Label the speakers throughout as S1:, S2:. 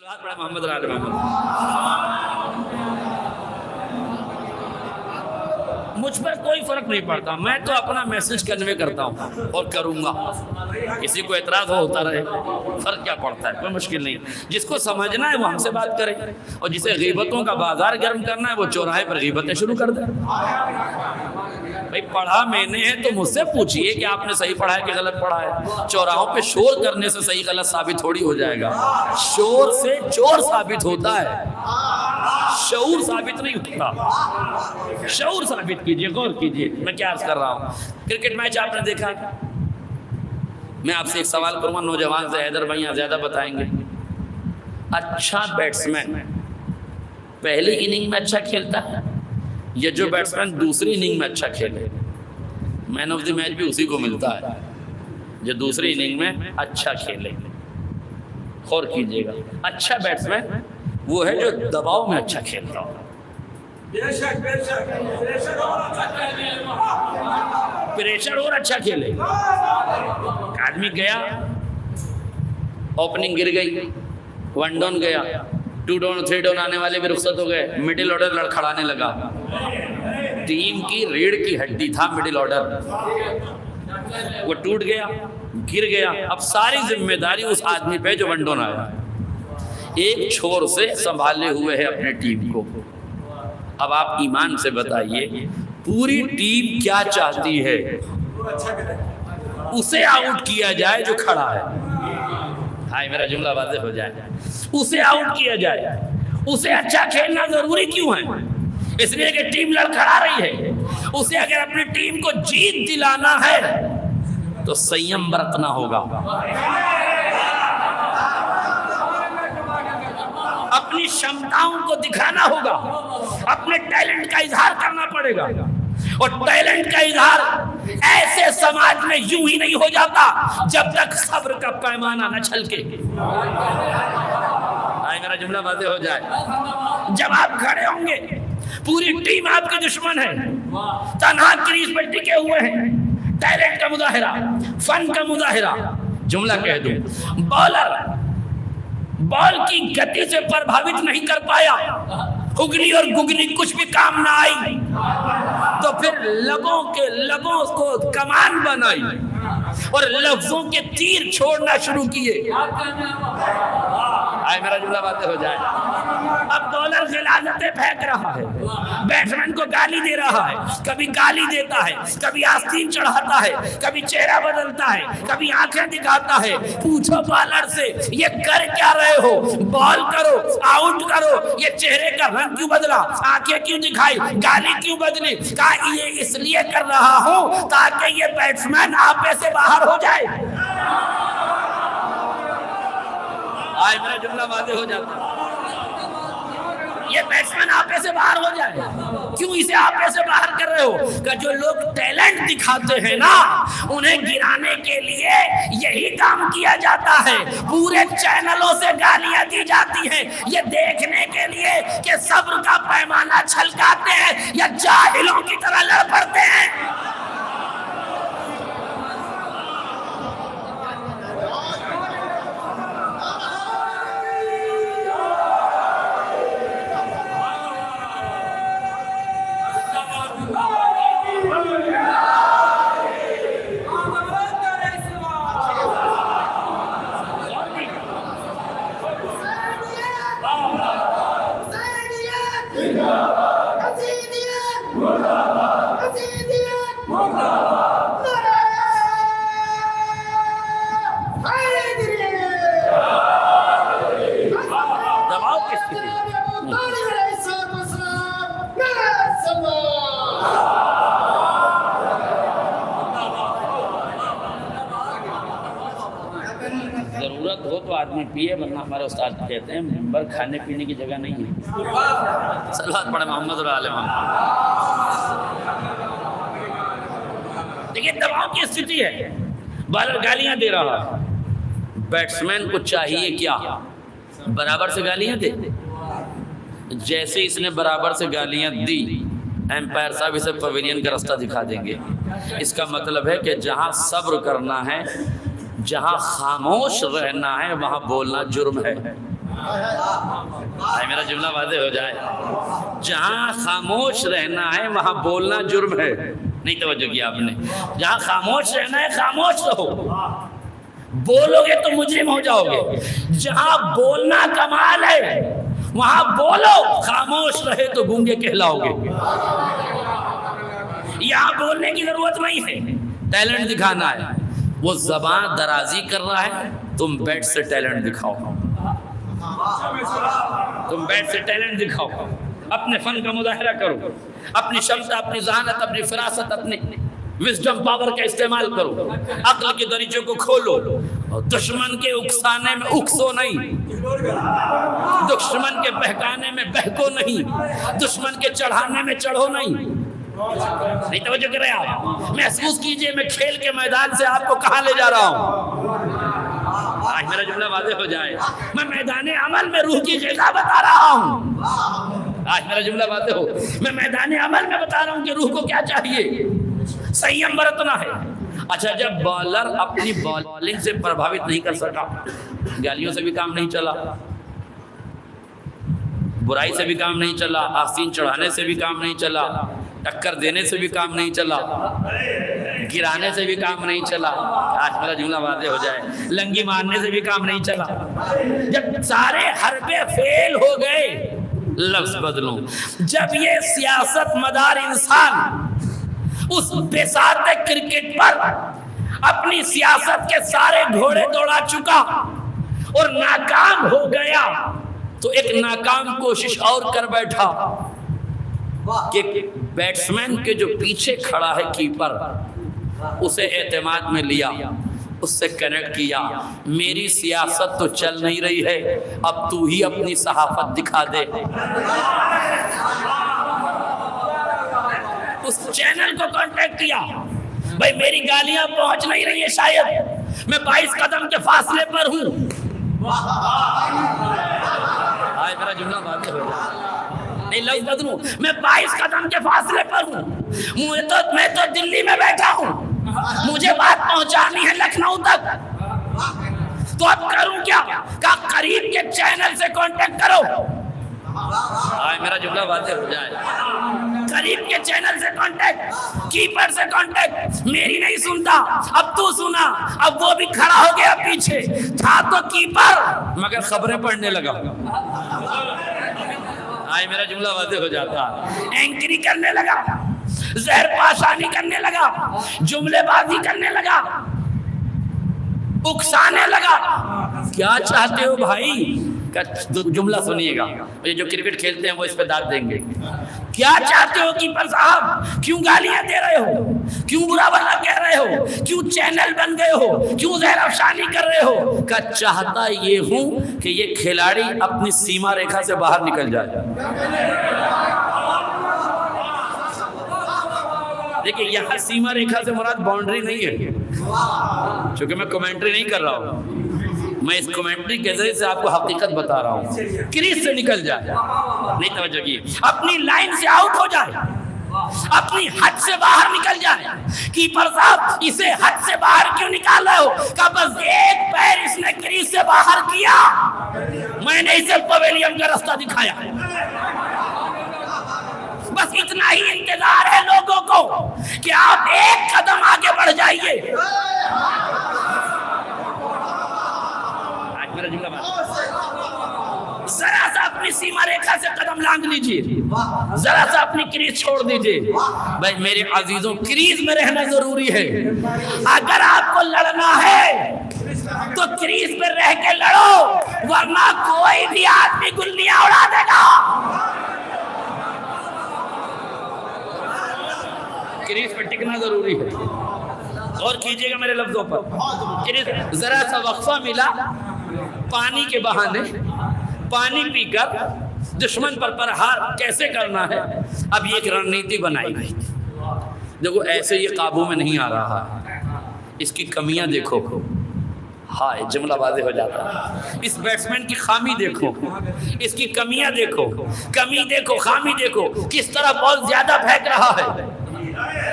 S1: محمد رال محمد مجھ پر کوئی فرق نہیں پڑتا، میں تو اپنا میسج کنوے کرتا ہوں اور کروں گا، کسی کو اعتراض ہوتا رہے، فرق کیا پڑتا ہے، کوئی مشکل نہیں۔ جس کو سمجھنا ہے وہ ہم سے بات کرے، اور جسے غیبتوں کا بازار گرم کرنا ہے وہ چوراہے پر غیبتیں شروع کر دے۔ بھائی پڑھا میں نے ہے تو مجھ سے پوچھئے کہ آپ نے صحیح پڑھا ہے کہ غلط پڑھا ہے۔ چوراہوں پہ شور کرنے سے صحیح غلط ثابت تھوڑی ہو جائے گا، شور سے چور ثابت ہوتا ہے، شعور ثابت نہیں ہوتا۔ شعور ثابت کیجئے، غور کیجئے میں کیا عرض کر رہا ہوں۔ کرکٹ میچ آپ نے دیکھا، میں آپ سے ایک سوال کروں گا، نوجوان سے حیدر بھائی زیادہ بتائیں گے۔ اچھا بیٹسمین پہلی اننگ میں اچھا کھیلتا ہے یا جو بیٹسمین دوسری اننگ میں اچھا کھیلے؟ مین آف دی میچ بھی اسی کو ملتا ہے جو دوسری اننگ میں اچھا کھیلے۔ غور کیجئے گا، اچھا بیٹسمین وہ ہے جو دباؤ میں اچھا کھیلتا ہو، پریشر اور اچھا کھیلے۔ آدمی گیا، اوپننگ گر گئی، 1 ڈاؤن گیا، 2 ڈاؤن 3 ڈاؤن آنے والے بھی رخصت ہو گئے، مڈل آرڈر لڑکھڑانے لگا۔ ٹیم کی ریڑھ کی ہڈی تھا مڈل آرڈر، وہ ٹوٹ گیا، گر گیا، اب ساری ذمہ داری اس آدمی پہ جو 1 ڈاؤن آیا، ایک چھور سے سنبھالے ہوئے ہے اپنے ٹیم کو۔ اب آپ ایمان سے بتائیے پوری ٹیم کیا چاہتی ہے؟ اسے آؤٹ کیا جائے جو کھڑا ہے، ہاں میرا جملہ واضح ہو جائے، اسے آؤٹ کیا جائے۔ اسے اچھا کھیلنا ضروری کیوں ہے؟ اس لیے کہ ٹیم لڑکھڑا رہی ہے۔ اسے اگر اپنی ٹیم کو جیت دلانا ہے تو سنیم برتنا ہوگا، اپنی شمتاؤں کو دکھانا ہوگا، اپنے ٹیلنٹ کا اظہار کرنا پڑے گا۔ اور ٹیلنٹ کا اظہار ایسے سماج میں یوں ہی نہیں ہو جاتا جب تک صبر کا پیمانہ نہ چھلکے۔ آئے میرا جملہ واضح ہو جائے۔ جب آپ کھڑے ہوں گے، پوری ٹیم آپ کے دشمن ہے، تنہا کریز پر ٹکے ہوئے ہیں، ٹیلنٹ کا مظاہرہ، فن کا مظاہرہ۔ جملہ کہہ دوں، بالر بال کی گتی سے پربھاوت نہیں کر پایا، اگلی اور گگلی کچھ بھی کام نہ آئی، تو پھر لبوں کو کمان بنائی اور لفظوں کے تیر چھوڑنا شروع کیے۔ آئے میرا جملہ باتیں ہو جائے۔ اب بالر غلاظتیں پھینک رہا ہے، بیٹسمین کو گالی دے رہا ہے، کبھی گالی دیتا ہے، کبھی آستین چڑھاتا ہے، کبھی چہرہ بدلتا ہے، کبھی آنکھیں دکھاتا ہے۔ پوچھو بالر سے یہ کر کیا رہے ہو؟ بال کرو، آؤٹ کرو، یہ چہرے کا رنگ کیوں بدلا، آنکھیں کیوں دکھائی، گالی کیوں بدلی؟ کہا یہ اس لیے کر رہا ہوں تاکہ یہ بیٹسمین آپے سے باہر ہو جائے۔ آئے میرا جملہ واضح ہو جاتا ہے، یہ بیٹسمین آپے سے باہر ہو جائے۔ کیوں اسے آپے سے باہر کر رہے ہو؟ کہ جو لوگ ٹیلنٹ دکھاتے ہیں نا، انہیں گرانے کے لیے یہی کام کیا جاتا ہے۔ پورے چینلوں سے گالیاں دی جاتی ہیں یہ دیکھنے کے لیے کہ صبر کا پیمانہ چھلکاتے ہیں یا جاہلوں کی طرح لڑ پڑتے ہیں۔ ضرورت ہو تو آدمی پیے، ورنہ ہمارے استاد کہتے ہیں منبر کھانے پینے کی جگہ نہیں ہے۔ صلوات پڑھے محمد اور آل محمد۔ دیکھیے دباؤ کی استھتی ہے، بالر گالیاں دے رہا ہے، بیٹسمین کو چاہیے کیا؟ برابر سے گالیاں دے۔ جیسے اس نے برابر سے گالیاں دی، امپائر صاحب اسے پویلین کا راستہ دکھا دیں گے۔ اس کا مطلب ہے کہ جہاں صبر کرنا ہے، جہاں خاموش رہنا ہے، وہاں بولنا جرم ہے۔ میرا جملہ واضح ہو جائے. جہاں خاموش رہنا ہے وہاں بولنا جرم ہے. نہیں توجہ کیا آپ نے؟ جہاں خاموش رہنا ہے خاموش رہو. بولو گے تو مجرم ہو جاؤ گے. جہاں بولنا کمال ہے وہاں بولو، خاموش رہے تو گونگے کہلاؤ گے. یہاں بولنے کی ضرورت نہیں ہے، ٹیلنٹ دکھانا ہے. وہ زبان درازی کر رہا ہے، تم بیٹھ سے ٹیلنٹ دکھاؤ. تم بیٹھ سے ٹیلنٹ دکھاؤ، اپنے فن کا مظاہرہ کرو، اپنی شمتا، اپنی ذہانت، اپنی فراست، اپنی وزڈم پاور کا استعمال کرو. عقل کے دریچے کو کھولو. دشمن کے اکسانے میں اکسو نہیں، دشمن کے بہکانے میں بہکو نہیں، دشمن کے چڑھانے میں چڑھو نہیں. نہیں توجہ کر رہے آپ؟ محسوس کیجئے میں کھیل کے میدان سے آپ کو کہاں لے جا رہا ہوں. آج میرا جملہ واضح ہو جائے. میں میدان عمل میں روح کی غذا بتا رہا ہوں. آج میرا جملہ واضح ہو. میں میدان عمل میں بتا رہا ہوں کہ روح کو کیا چاہیے. سنیم برتنا ہے. اچھا جب بالر اپنی بالنگ سے پربھاوت نہیں کر سکا، گالیوں سے بھی کام نہیں چلا، برائی سے بھی کام نہیں چلا، آستین چڑھانے سے بھی کام نہیں چلا، ٹکر دینے سے بھی کام نہیں چلا، گرانے سے بھی کام نہیں چلا. آج میرا جملہ واضح ہو جائے. لنگی مارنے سے بھی کام نہیں چلا. جب سارے حربے فیل ہو گئے، لفظ بدلوں، جب یہ سیاست مدار انسان اس بساط کرکٹ پر اپنی سیاست کے سارے گھوڑے دوڑا چکا اور ناکام ہو گیا، تو ایک ناکام کوشش اور کر بیٹھا کہ بیٹسمین کے جو پیچھے کھڑا ہے کیپر، اسے اعتماد میں لیا، اس سے کنیکٹ کیا. میری سیاست تو چل نہیں رہی ہے، اب تو ہی اپنی صحافت دکھا دے. اس چینل کو کانٹیکٹ کیا. بھائی میری گالیاں پہنچ نہیں رہی ہے، شاید میں 22 قدم کے فاصلے پر ہوں. آج میرا جملہ واضح ہو گیا. نہیں لفظ بدلوں، میں 22 قدم کے فاصلے پر ہوں. میں تو دلی میں بیٹھا ہوں، مجھے بات پہنچانی ہے لکھنؤ تک. تو اب کروں کیا؟ کہ قریب کے چینل سے کانٹیکٹ کرو. آج میرا جملہ واضح ہو جائے. قریب کے چینل سے کانٹیکٹ، کیپر سے کانٹیکٹ. میری نہیں سنتا، اب تو سنا. اب وہ بھی کھڑا ہو گیا پیچھے. تھا تو کیپر مگر خبریں پڑھنے لگا. آج میرا جملہ واضح ہو جاتا. اینکری کرنے لگا، زہر پاشانی کرنے لگا، جملے بازی کرنے لگا، اکسانے لگا. کیا چاہتے ہو بھائی؟ جملہ سنیے گا، یہ جو کرکٹ کھیلتے ہیں وہ اس پہ داد دیں گے. کیا چاہتے ہو کیپر صاحب؟ کیوں گالیاں دے رہے ہو؟ کیوں برا بھلا کہہ رہے ہو؟ کیوں چینل بن گئے ہو؟ کیوں زہر افشانی کر رہے ہو؟ کہ چاہتا یہ ہوں کہ یہ کھلاڑی اپنی سیما ریکھا سے باہر نکل جائے. دیکھیں یہاں سیما ریکھا سے مراد باؤنڈری نہیں ہے، چونکہ میں کمنٹری نہیں کر رہا ہوں، میں اس کمنٹری کے ذریعے سے آپ کو حقیقت بتا رہا ہوں. کریز سے نکل جائے. نہیں توجہ کی، اپنی لائن سے آؤٹ ہو جائے، اپنی حد سے باہر نکل جائے. کیپر صاحب اسے حد سے باہر کیوں نکال رہے ہو؟ کہ بس ایک پیر اس نے کریز سے باہر کیا، میں نے اسے پویلین کا راستہ دکھایا. بس اتنا ہی انتظار ہے لوگوں کو کہ آپ ایک قدم آگے بڑھ جائیے. ذرا سا اپنی سیما ریکھا سے قدم لانگ لیجئے، ذرا سا اپنی کریز چھوڑ دیجئے. بھائی میرے عزیزوں، کریز میں رہنا ضروری ہے. اگر آپ کو لڑنا ہے تو کریز پہ رہ کے لڑو، ورنہ کوئی بھی آدمی گلیاں اڑا دے گا. کریز پہ ٹکنا ضروری ہے. اور کیجئے گا میرے لفظوں پر. ذرا سا وقفہ ملا، پانی کے بہانے پانی پی کر دشمن پر پرہار کیسے کرنا ہے، اب یہ ایک رننیتی بنائی گئی. دیکھو ایسے یہ قابو میں نہیں آ رہا، اس کی کمیاں دیکھو. ہائے جملہ واضح ہو جاتا ہے. اس بیٹسمین کی خامی دیکھو، اس کی کمیاں دیکھو. کمی دیکھو، خامی دیکھو. کس طرح بال زیادہ پھینک رہا ہے،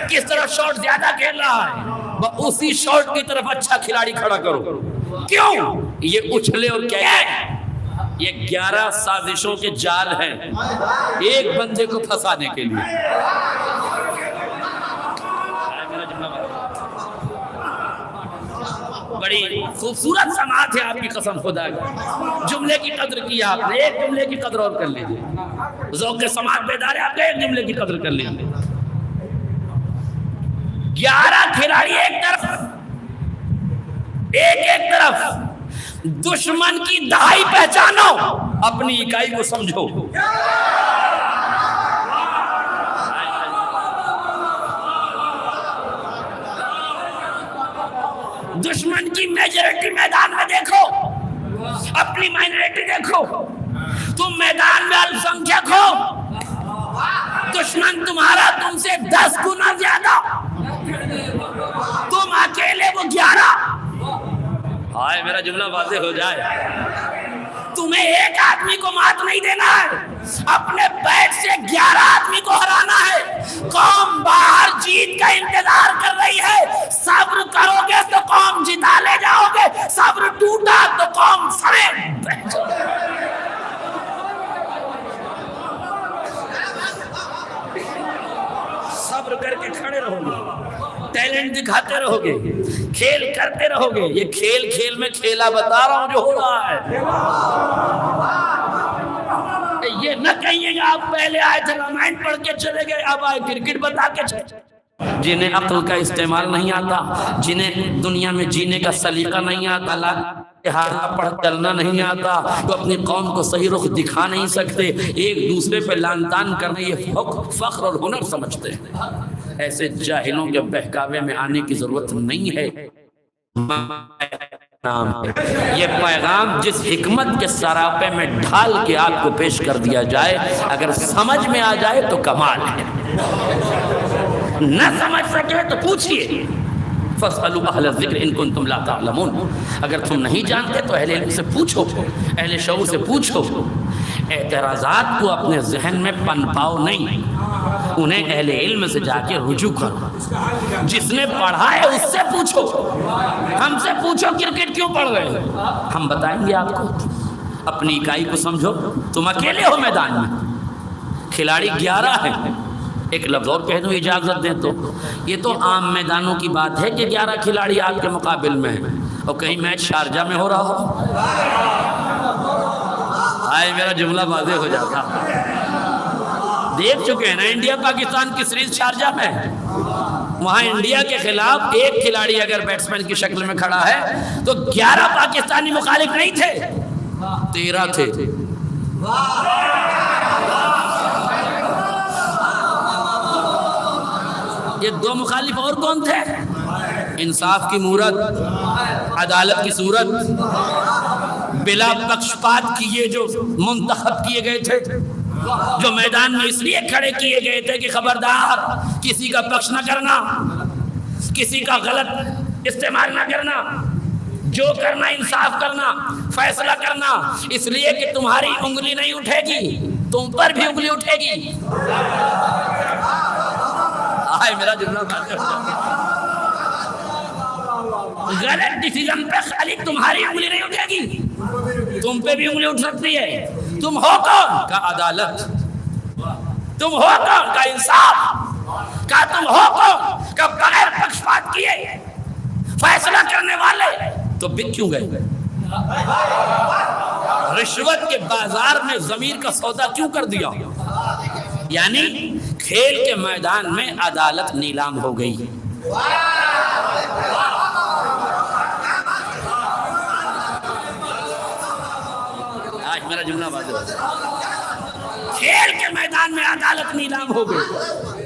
S1: کس طرح شاٹ زیادہ کھیل رہا ہے. اسی شاٹ کی طرف اچھا کھلاڑی کھڑا کرو. کیوں؟ یہ اچھلے اور کیا یہ 11 سازشوں کے جال ہیں ایک بندے کو پھنسانے کے لیے۔ بڑی خوبصورت سماعت ہے آپ کی قسم خدا کی، جملے کی قدر کی آپ نے، ایک جملے کی قدر اور کر لیجیے، ذوق سماعت بیدار ہے آپ کا، ایک جملے کی قدر کر لیجیے۔ 11 کھلاڑی ایک طرف، ایک طرف، دشمن کی دہائی پہچانو، اپنی اکائی کو سمجھو۔ دشمن کی میجورٹی میدان میں دیکھو، اپنی مائنورٹی دیکھو۔ تم میدان میں السنکھیک ہو، دشمن تمہارا تم سے 10 گنا زیادہ، تم اکیلے وہ 11۔ ہائے میرا جملہ واضح ہو جائے، تمہیں ایک آدمی کو مات نہیں دینا ہے، اپنے پیٹ سے 11 آدمی کو ہرانا ہے۔ قوم باہر جیت کا انتظار کر رہی ہے، صبر کرو گے تو قوم جتا لے جاؤ گے، صبر ٹوٹا تو قوم سمیت بہ جاؤ گے۔ صبر کر کے کھڑے رہو گے، ٹیلنٹ دکھاتے رہو گے، کھیل کرتے رہو گے۔ یہ کھیل کھیل میں کھیلا بتا رہا ہوں جو ہو رہا ہے۔ یہ نہ کہیے گا آپ پہلے آئے تھے رامائن پڑھ کے چلے گئے، اب آئے کرکٹ بتا کے چلے۔ جنہیں عقل کا استعمال نہیں آتا، جنہیں دنیا میں جینے کا سلیقہ نہیں آتا، لہٰذا پڑھ چلنا نہیں آتا، تو اپنی قوم کو صحیح رخ دکھا نہیں سکتے، ایک دوسرے پہ لان تان کرنے یہ فخر اور ہنر سمجھتے ہیں۔ ایسے جاہلوں کے بہکاوے میں آنے کی ضرورت نہیں ہے۔ یہ پیغام جس حکمت کے سراپے میں ڈھال کے آپ کو پیش کر دیا جائے، اگر سمجھ میں آ جائے تو کمال ہے، نہ سمجھ سکے تو پوچھئے۔ فَاسْأَلُوا أَهْلَ الذِّكْرِ إِن كُنتُمْ لَا تَعْلَمُونَ، اگر تم نہیں جانتے تو اہل علم سے پوچھو، اہل شعور سے پوچھو۔ اعتراضات کو اپنے ذہن میں پنپاؤ نہیں، انہیں اہل علم سے جا کے رجوع کرو، جس نے پڑھا ہے اس سے پوچھو۔ ہم سے پوچھو کرکٹ کیوں پڑھ رہے ہو، ہم بتائیں گے آپ کو۔ اپنی اکائی کو سمجھو، تم اکیلے ہو میدان میں، کھلاڑی 11 ہیں۔ ایک لفظ اور کہہ دوں اجازت دیں تو، یہ تو عام میدانوں کی بات ہے کہ 11 کھلاڑی آپ کے مقابل میں ہیں، اور کہیں میچ شارجہ میں ہو رہا ہو، آئے میرا جملہ واضح ہو جاتا۔ دیکھ چکے ہیں نا انڈیا پاکستان کی سیریز شارجہ میں، وہاں انڈیا کے خلاف ایک کھلاڑی اگر بیٹسمین کی شکل میں کھڑا ہے تو 11 پاکستانی مخالف نہیں تھے، 13 تھے۔ یہ 2 مخالف اور کون تھے؟ انصاف کی مورت، عدالت کی صورت، بلا پکشپات کیے جو منتخب کیے گئے تھے، جو میدان میں اس لیے کھڑے کیے گئے تھے کہ خبردار کسی کا پکش نہ کرنا، کسی کا غلط استعمال نہ کرنا، جو کرنا انصاف کرنا، فیصلہ کرنا، اس لیے کہ تمہاری انگلی نہیں اٹھے گی، تم پر بھی انگلی اٹھے گی۔ آئے میرا جملہ غلط ڈیسیژن پہ خالی تمہاری انگلی نہیں اٹھے گی، تم پہ بھی انگلی اٹھ سکتی ہے۔ تم ہو کون کا عدالت، تم ہو کون کا انصاف، کا تم ہو کون کا بغیر پکشپات کیے فیصلہ کرنے والے، تو بک کیوں گئے؟ رشوت کے بازار میں ضمیر کا سودا کیوں کر دیا؟ یعنی کھیل کے میدان میں عدالت نیلام ہو گئی۔ آج میرا جملہ واضح ہو گیا، کھیل کے میدان میں عدالت نیلام ہو گئی۔